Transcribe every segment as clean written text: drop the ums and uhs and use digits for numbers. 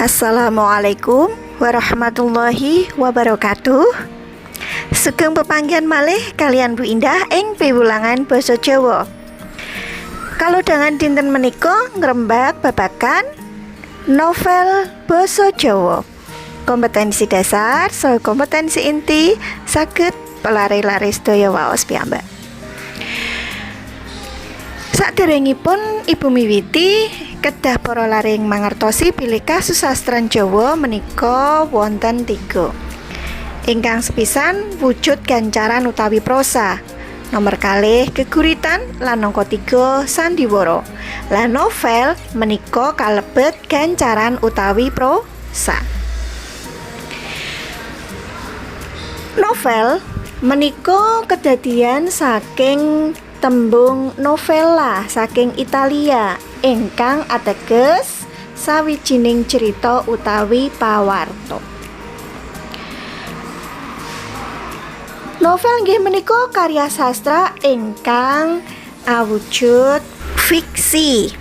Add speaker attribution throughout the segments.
Speaker 1: Assalamualaikum warahmatullahi wabarakatuh. Sugeng pepanggihan malih kalian Bu Indah ing piwulangan basa Jawa. Kalodhangan dinten menika ngrembak babagan novel basa Jawa. Kompetensi dasar saha kompetensi inti saged pelare-lare sedaya waos piyambak. Saderengipun Ibu miwiti kedah para laring mangertosi bilih kasusastran Jawa menika wonten 3. Ingkang sepisan wujud gancaran utawi prosa. Nomor kalih geguritan lan angka 3 sandiwara. Lan novel menika kalebet gancaran utawi prosa. Novel menika kedadian saking tembung novella saking Italia ingkang ateges sawijining cerita utawi pawarta. Novel nggih menika karya sastra ingkang awujud fiksi.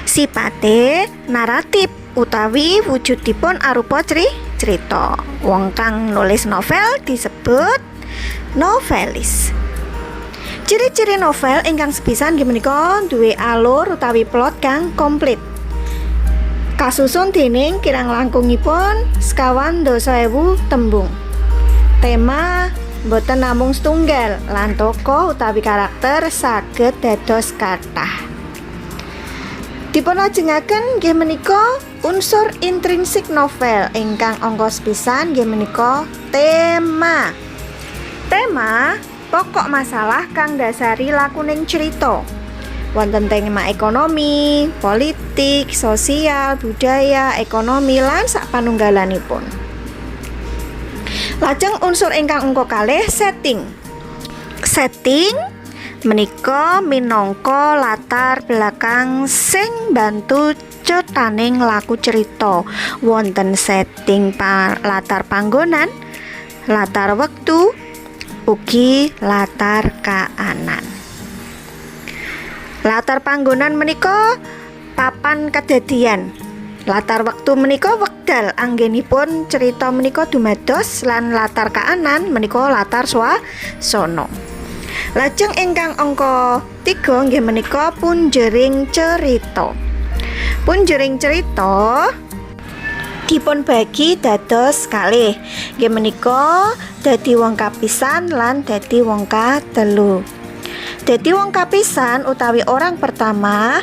Speaker 1: Sipate naratif utawi wujudipun arupa cerita. Wong kang nulis novel disebut novelis. Ciri-ciri novel ingkang sepisan nggih menika duwe alur utawi plot kang komplit. Kasusun dening kirang langkungipun 51.000 tembung. Tema boten namung setunggal lan tokoh utawi karakter saged dados kathah. Dipunajengaken nggih menika unsur intrinsik novel ingkang angka sepisan nggih menika tema. Tema pokok masalah kang dasari lakuning cerita. Wonten tema ekonomi, politik, sosial, budaya, ekonomi lan sapanunggalanipun. Lajeng unsur ingkang angka kalih setting. Setting menika minangka latar belakang sing bantu cetaning laku cerita. Wonten setting latar panggonan, latar wektu, ugi latar kaanan. Latar panggonan menika papan kedadian. Latar wektu menika wekdal anggenipun cerita menika dumados lan latar kaanan menika latar swasana. Lajeng ingkang angka 3 nggih menika punjering cerita. Punjering cerita dipun bagi dados kalih. Nggih menika dadi wong kapisan lan dadi wong katelu. Dadi wong kapisan utawi orang pertama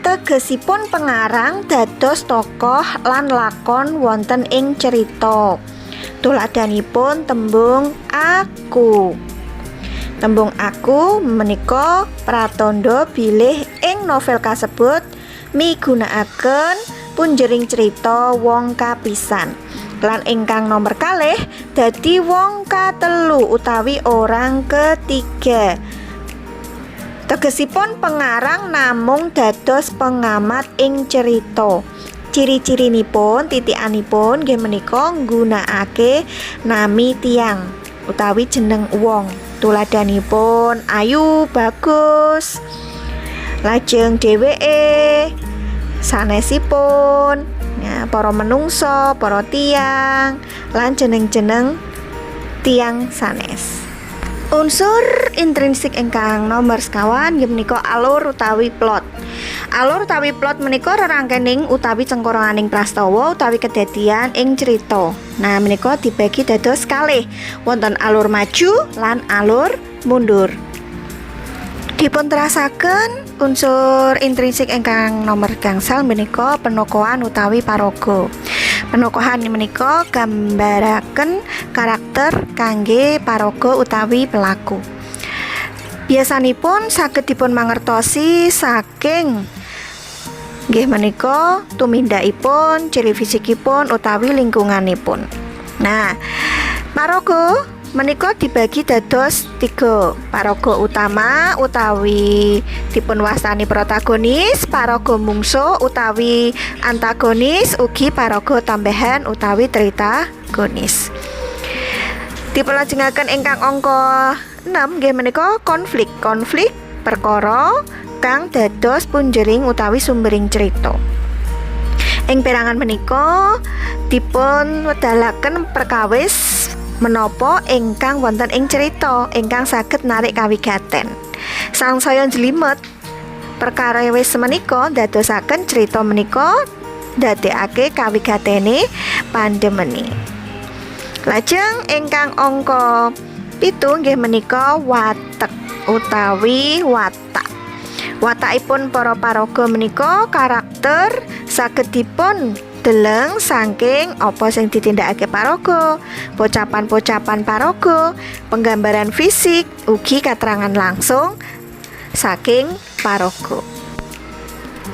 Speaker 1: tegesipun pengarang dados tokoh lan lakon wonten ing cerita. Tuladhanipun tembung aku. Tembung aku menika pratandha bilih ing novel kasebut migunakaken punjering cerita wong kapisan. Lan ingkang nomor kalih dadi wong katelu utawi orang ketiga. Tegesipun pengarang namung dados pengamat ing cerita. Ciri-cirinipun titikanipun nggih menika nggunakake nami tiyang utawi jeneng wong. Tuladhanipun Ayu, Bagus. Lajeng dheweke sanesipun para menungso, para tiyang lan jeneng-jeneng tiyang sanes. Unsur intrinsik ingkang nomor sekawan nggih menika alur utawi plot. Alur utawi plot menika rerangkening utawi cengkoronganing prastawa utawi kedadian ing cerita. Nah, menika dibagi dados kalih. Wonten alur maju lan alur mundur. Dipun terasaken unsur intrinsik ingkang nomor gangsal menika penokohan utawi paraga. Penokohan menika gambaraken karakter kangge paraga utawi pelaku. Biasanipun saged dipun mangertosi saking nggih menika tumindakipun, ciri fisikipun utawi lingkunganipun. Nah, paraga menika dibagi dados 3. Paraga utama utawi dipun wastani protagonis, paraga mungsuh utawi antagonis, ugi paraga tambahan utawi tritagonis. Dipulajengaken ingkang angka 6 nggih menika konflik perkara kang dados punjering utawi sumbering cerita. Ing perangan menika dipun wedalaken perkawis menapa ingkang wonten ing cerita ingkang saged narik kawigaten. Sangsaya njlimet perkara wis menika dadosaken cerita menika ndadekake kawigatene pandemeni. Lajeng ingkang angka 7 nggih menika watek utawi watak. Watakipun para paraga menika karakter saged dipun deleng saking apa sing ditindakake paraga, pocapan-pocapan paraga, penggambaran fisik, ugi katerangan langsung saking paraga.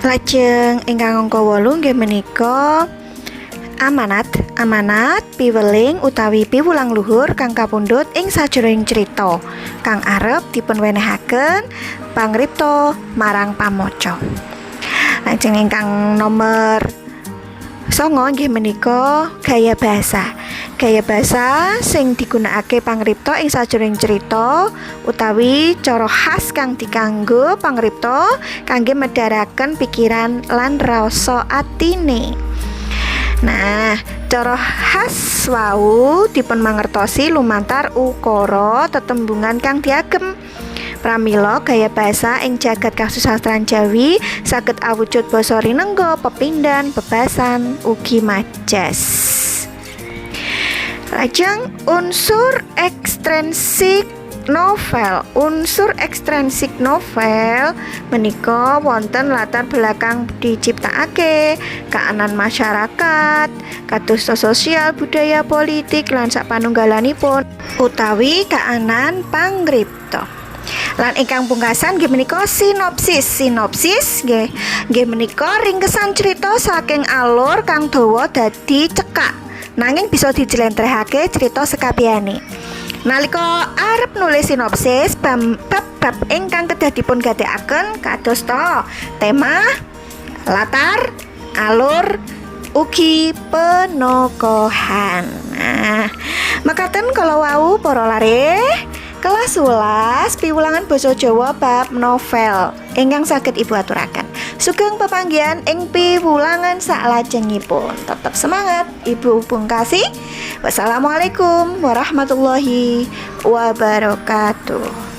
Speaker 1: Lajeng ingkang angka 8 nggih menika amanat piweling utawi piwulang luhur kang kapundhut ing sajroning crita kang arep dipun wenehaken pangripta marang pamaca. Lajeng ingkang nomor 9 nggih menika gaya basa. Gaya basa sing digunakake pangripta ing sajroning crita utawi cara khas kang dikanggo pangripta kangge medharaken pikiran lan rasa atine. Nah, cara khas wau dipun mangertosi lumantar ukara tetembungan kang diagem. Pramila gaya basa ing jagat kasusastran Jawi saged awujud basa rinengga, pepindhan, bebasan, ugi majas. Lajeng unsur ekstrinsik novel. Unsur ekstrinsik novel menika wonten latar belakang diciptakake kaanan masyarakat, kados sosial, budaya, politik lan sapanunggalanipun utawi kaanan pangripta. Lan ingkang pungkasan nggih menika sinopsis. Sinopsis nggih menika ringkesan cerita saking alur kang dawa dadi cekak nanging bisa dijlentrehake cerita sekabehane. Nalika arep nulis sinopsis bab ingkang kedah dipun gadekaken kados tema, latar, alur, ugi penokohan. Nah, mekaten kala wau para lareh kelas 11 piwulangan basa Jawa bab novel ingkang saged Ibu aturaken. Sugeng pepanggihan ing piwulangan saklajengipun. Tetep semangat Ibu pungkasi. Wassalamualaikum warahmatullahi wabarakatuh.